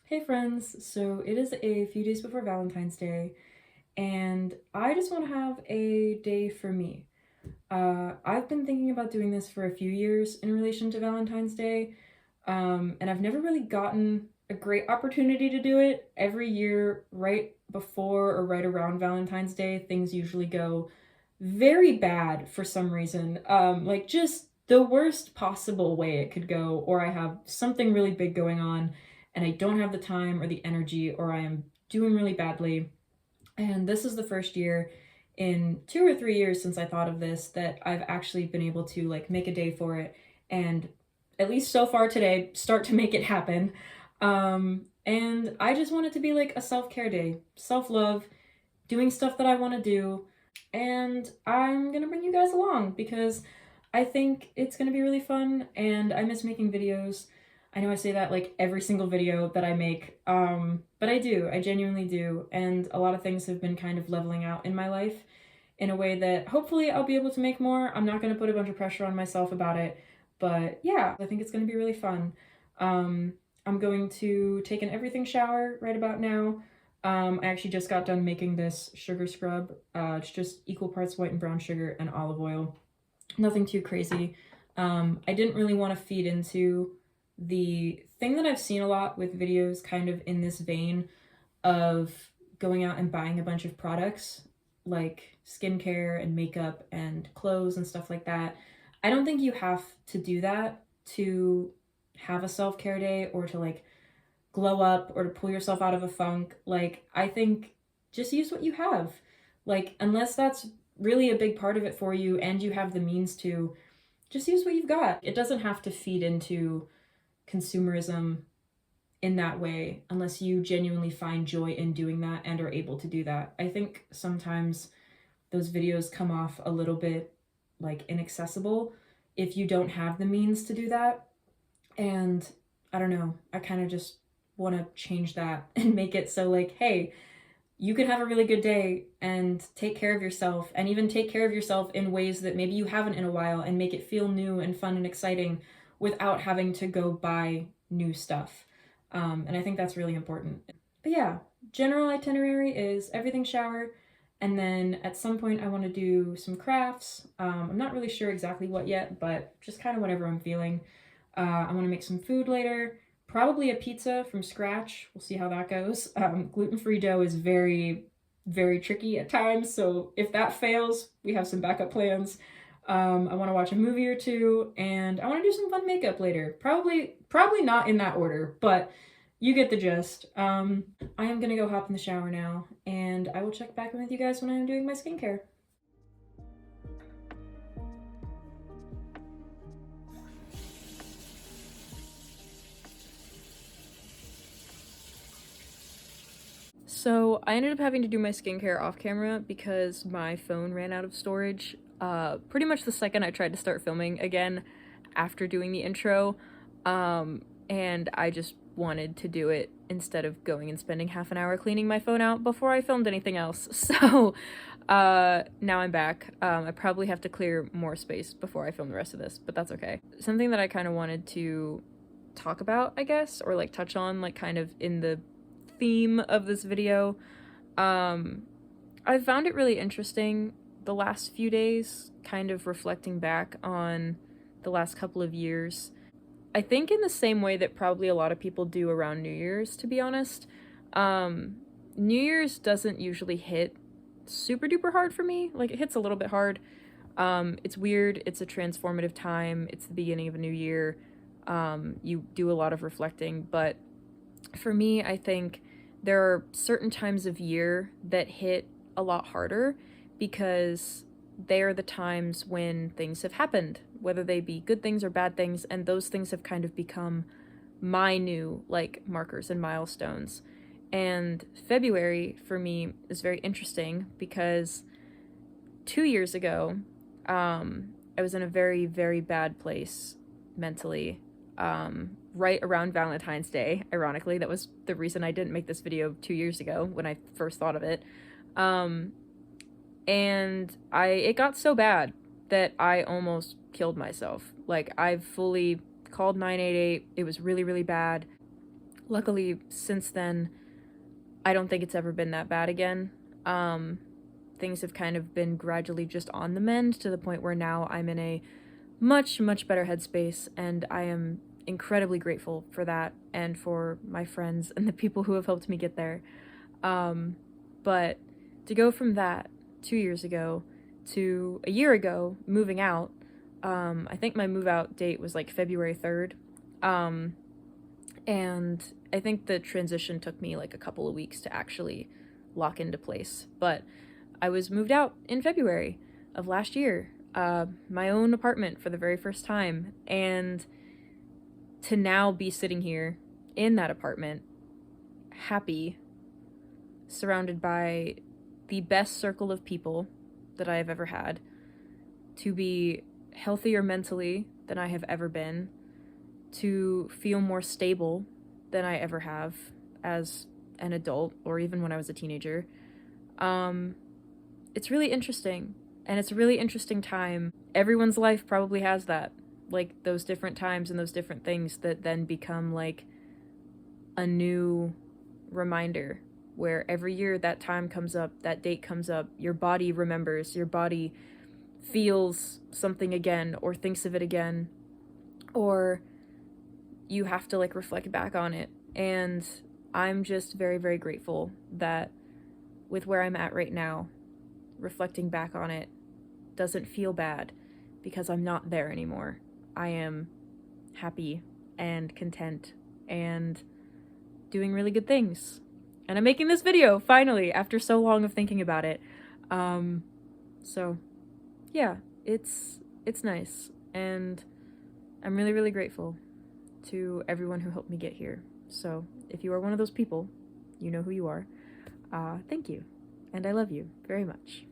Hey friends, so it is a few days before Valentine's Day, and I just want to have a day for me. I've been thinking about doing this for a few years in relation to Valentine's Day, and I've never really gotten a great opportunity to do it. Every year, right before or right around Valentine's Day, things usually go very bad for some reason. Like just the worst possible way it could go, or I have something really big going on and I don't have the time or the energy, or I am doing really badly. And this is the first year in 2 or 3 years since I thought of this that I've actually been able to like make a day for it and at least so far today start to make it happen. And I just want it to be like a self-care day, self-love, doing stuff that I want to do, and I'm gonna bring you guys along because I think it's gonna be really fun and I miss making videos. I know I say that like every single video that I make, but I do, I genuinely do, and a lot of things have been kind of leveling out in my life in a way that hopefully I'll be able to make more. I'm not gonna put a bunch of pressure on myself about it, but yeah, I think it's gonna be really fun. Um, I'm going to take an everything shower right about now. I actually just got done making this sugar scrub. It's just equal parts white and brown sugar and olive oil. Nothing too crazy. I didn't really want to feed into the thing that I've seen a lot with videos kind of in this vein of going out and buying a bunch of products like skincare and makeup and clothes and stuff like that. I don't think you have to do that to have a self-care day or to like glow up or to pull yourself out of a funk. Like, I think just use what you have. Like, unless that's really a big part of it for you and you have the means to, just use what you've got. It doesn't have to feed into consumerism in that way unless you genuinely find joy in doing that and are able to do that. I think sometimes those videos come off a little bit like inaccessible if you don't have the means to do that. And I don't know, I kind of just want to change that and make it so like, hey, you can have a really good day and take care of yourself and even take care of yourself in ways that maybe you haven't in a while and make it feel new and fun and exciting without having to go buy new stuff. And I think that's really important. But yeah, general itinerary is everything shower. And then at some point, I want to do some crafts. I'm not really sure exactly what yet, but just kind of whatever I'm feeling. I want to make some food later. Probably a pizza from scratch. We'll see how that goes. Gluten-free dough is very, very tricky at times, so if that fails, we have some backup plans. I want to watch a movie or two, and I want to do some fun makeup later. Probably not in that order, but you get the gist. I am gonna go hop in the shower now, and I will check back in with you guys when I'm doing my skincare. So I ended up having to do my skincare off camera because my phone ran out of storage pretty much the second I tried to start filming again after doing the intro. And I just wanted to do it instead of going and spending half an hour cleaning my phone out before I filmed anything else. So now I'm back. I probably have to clear more space before I film the rest of this, but that's okay. Something that I kind of wanted to talk about, I guess, or like touch on, like kind of in the theme of this video. I found it really interesting the last few days, kind of reflecting back on the last couple of years. I think in the same way that probably a lot of people do around New Year's, to be honest. New Year's doesn't usually hit super duper hard for me. Like, it hits a little bit hard. It's weird. It's a transformative time. It's the beginning of a new year. You do a lot of reflecting, but for me, I think there are certain times of year that hit a lot harder because they are the times when things have happened, whether they be good things or bad things, and those things have kind of become my new, like, markers and milestones. And February, for me, is very interesting because 2 years ago, I was in a very, very bad place mentally, right around Valentine's Day. Ironically, that was the reason I didn't make this video 2 years ago when I first thought of it. And it got so bad that I almost killed myself. Like, I fully called 988. It was really, really bad. Luckily, since then, I don't think it's ever been that bad again. Things have kind of been gradually just on the mend to the point where now I'm in a much, much better headspace, and I am incredibly grateful for that and for my friends and the people who have helped me get there. But to go from that 2 years ago to a year ago, moving out, I think my move out date was like February 3rd. And I think the transition took me like a couple of weeks to actually lock into place. But I was moved out in February of last year, my own apartment for the very first time. And to now be sitting here in that apartment, happy, surrounded by the best circle of people that I have ever had, to be healthier mentally than I have ever been, to feel more stable than I ever have as an adult or even when I was a teenager. It's really interesting, and it's a really interesting time. Everyone's life probably has that, like those different times and those different things that then become like a new reminder, where every year that time comes up, that date comes up, your body remembers, your body feels something again or thinks of it again, or you have to like reflect back on it. And I'm just very, very grateful that with where I'm at right now, reflecting back on it doesn't feel bad because I'm not there anymore. I am happy and content and doing really good things. And I'm making this video finally after so long of thinking about it. So yeah, it's nice, and I'm really, really grateful to everyone who helped me get here. So if you are one of those people, you know who you are. Thank you, and I love you very much.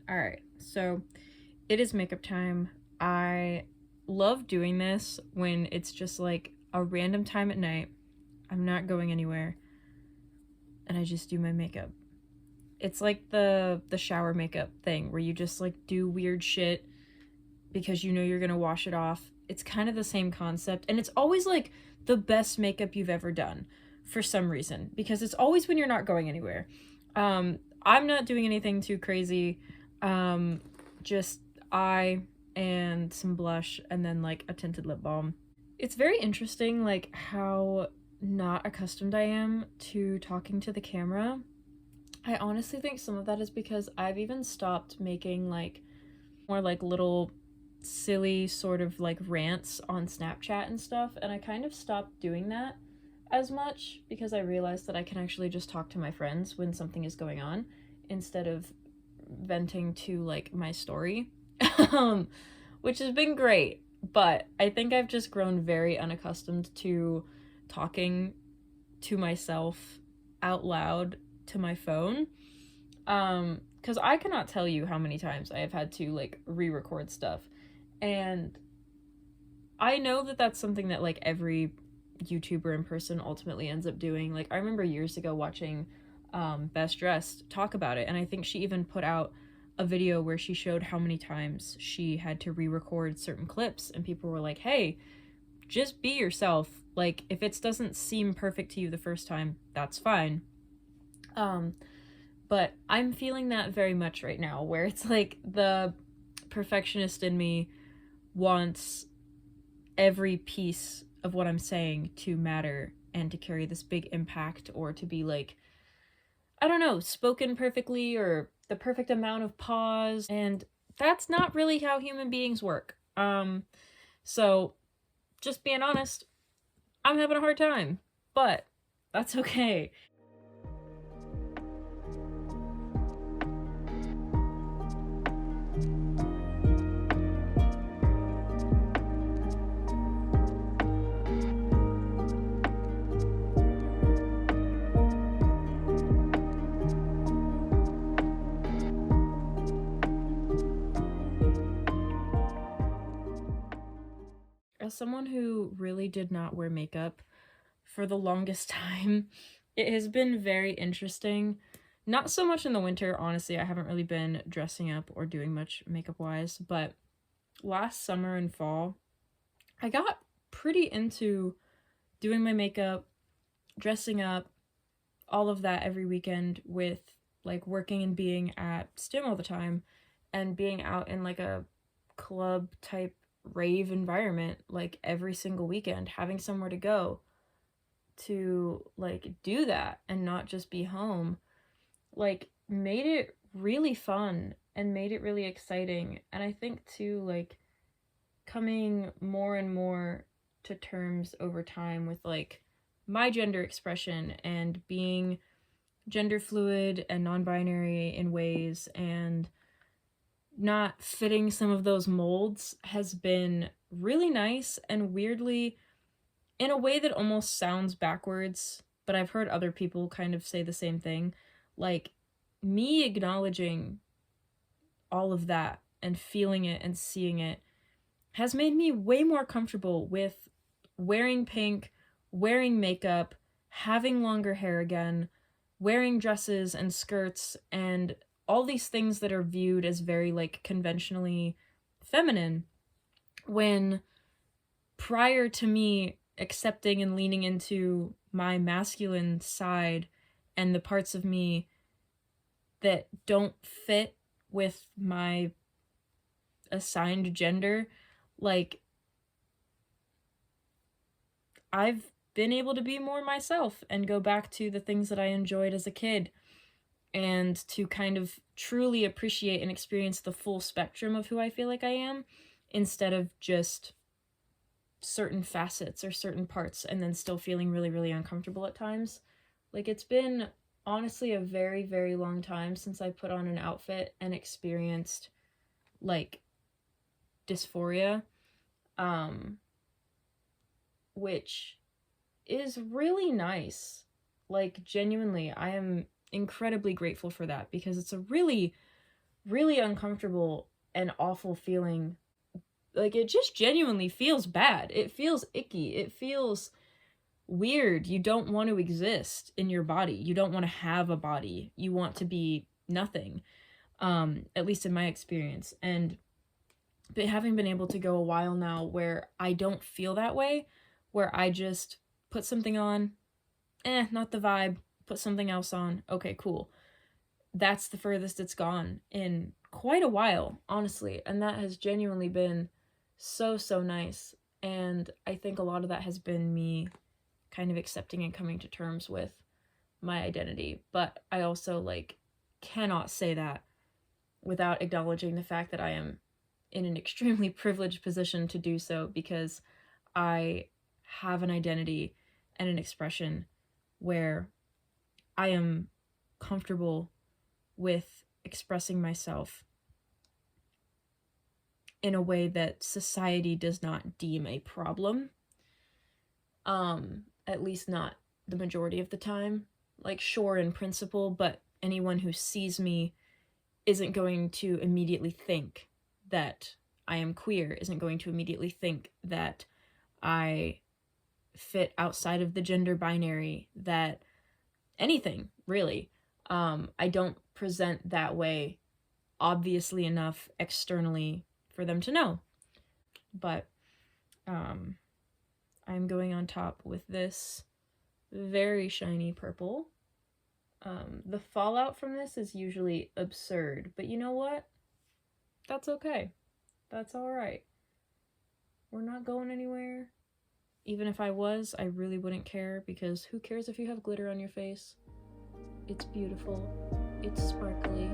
All right, so it is makeup time. I love doing this when it's just like a random time at night. I'm not going anywhere, and I just do my makeup. It's like the shower makeup thing where you just like do weird shit because you know you're gonna wash it off. It's kind of the same concept, and it's always like the best makeup you've ever done for some reason, because it's always when you're not going anywhere. I'm not doing anything too crazy. Just eye and some blush and then like a tinted lip balm. It's very interesting like how not accustomed I am to talking to the camera. I honestly think some of that is because I've even stopped making like more like little silly sort of like rants on Snapchat and stuff, and I kind of stopped doing that as much because I realized that I can actually just talk to my friends when something is going on instead of venting to like my story. Which has been great, but I think I've just grown very unaccustomed to talking to myself out loud to my phone. Because I cannot tell you how many times I have had to like re-record stuff, and I know that that's something that like every YouTuber in person ultimately ends up doing. Like I remember years ago watching Best Dressed talk about it, and I think she even put out a video where she showed how many times she had to re-record certain clips, and people were like, hey, just be yourself. Like if it doesn't seem perfect to you the first time, that's fine. But I'm feeling that very much right now, where it's like the perfectionist in me wants every piece of what I'm saying to matter and to carry this big impact, or to be like, I don't know, spoken perfectly or the perfect amount of pause. And that's not really how human beings work. So Just being honest, I'm having a hard time, but that's okay. As someone who really did not wear makeup for the longest time, it has been very interesting. Not so much in the winter, honestly. I haven't really been dressing up or doing much makeup wise, but last summer and fall, I got pretty into doing my makeup, dressing up, all of that every weekend with like working and being at STEM all the time and being out in like a club type rave environment like every single weekend, having somewhere to go to like do that and not just be home, like made it really fun and made it really exciting. And I think too, like coming more and more to terms over time with like my gender expression and being gender fluid and non-binary in ways and not fitting some of those molds has been really nice and weirdly in a way that almost sounds backwards, but I've heard other people kind of say the same thing. Like me acknowledging all of that and feeling it and seeing it has made me way more comfortable with wearing pink, wearing makeup, having longer hair again, wearing dresses and skirts, and all these things that are viewed as very like conventionally feminine, when prior to me accepting and leaning into my masculine side and the parts of me that don't fit with my assigned gender, like I've been able to be more myself and go back to the things that I enjoyed as a kid and to kind of truly appreciate and experience the full spectrum of who I feel like I am instead of just certain facets or certain parts and then still feeling really, really uncomfortable at times. Like it's been honestly a very, very long time since I put on an outfit and experienced like dysphoria, which is really nice. Like genuinely, I am incredibly grateful for that because it's a really, really uncomfortable and awful feeling. Like it just genuinely feels bad. It feels icky. It feels weird. You don't want to exist in your body. You don't want to have a body. You want to be nothing. At least in my experience. And but having been able to go a while now where I don't feel that way, where I just put something on, not the vibe, put something else on, okay, cool. That's the furthest it's gone in quite a while, honestly, and that has genuinely been so, so nice. And I think a lot of that has been me kind of accepting and coming to terms with my identity, but I also like cannot say that without acknowledging the fact that I am in an extremely privileged position to do so because I have an identity and an expression where I am comfortable with expressing myself in a way that society does not deem a problem. At least not the majority of the time. Like, sure, in principle, but anyone who sees me isn't going to immediately think that I am queer, isn't going to immediately think that I fit outside of the gender binary, that anything, really. I don't present that way obviously enough externally for them to know. But I'm going on top with this very shiny purple. The fallout from this is usually absurd, but you know what? That's okay. That's alright. We're not going anywhere. Even if I was, I really wouldn't care because who cares if you have glitter on your face? It's beautiful. It's sparkly.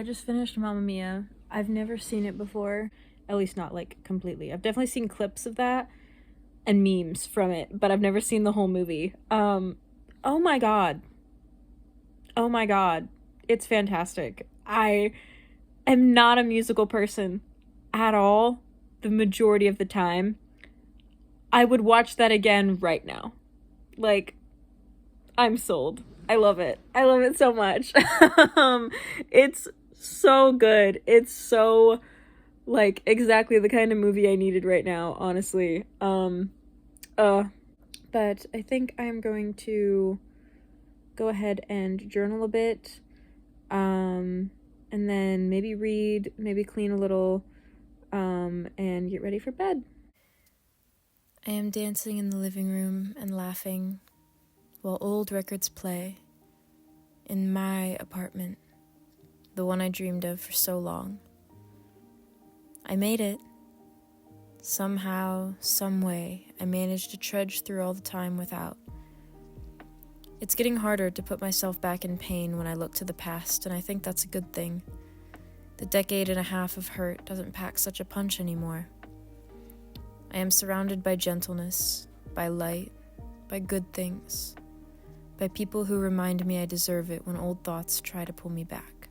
I just finished Mamma Mia. I've never seen it before, at least not like completely. I've definitely seen clips of that and memes from it, but I've never seen the whole movie. Oh my god. Oh my god. It's fantastic. I am not a musical person at all the majority of the time. I would watch that again right now. Like, I'm sold. I love it. I love it so much. It's so good. It's so, like, exactly the kind of movie I needed right now, honestly. But I think I'm going to go ahead and journal a bit, and then maybe read, maybe clean a little, and get ready for bed. I am dancing in the living room and laughing while old records play in my apartment, the one I dreamed of for so long. I made it. Somehow, some way, I managed to trudge through all the time without. It's getting harder to put myself back in pain when I look to the past, and I think that's a good thing. The decade and a half of hurt doesn't pack such a punch anymore. I am surrounded by gentleness, by light, by good things, by people who remind me I deserve it when old thoughts try to pull me back.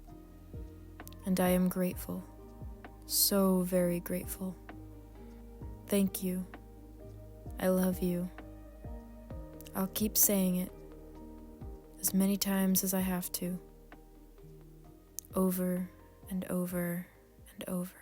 And I am grateful, so very grateful. Thank you. I love you. I'll keep saying it as many times as I have to, over and over and over.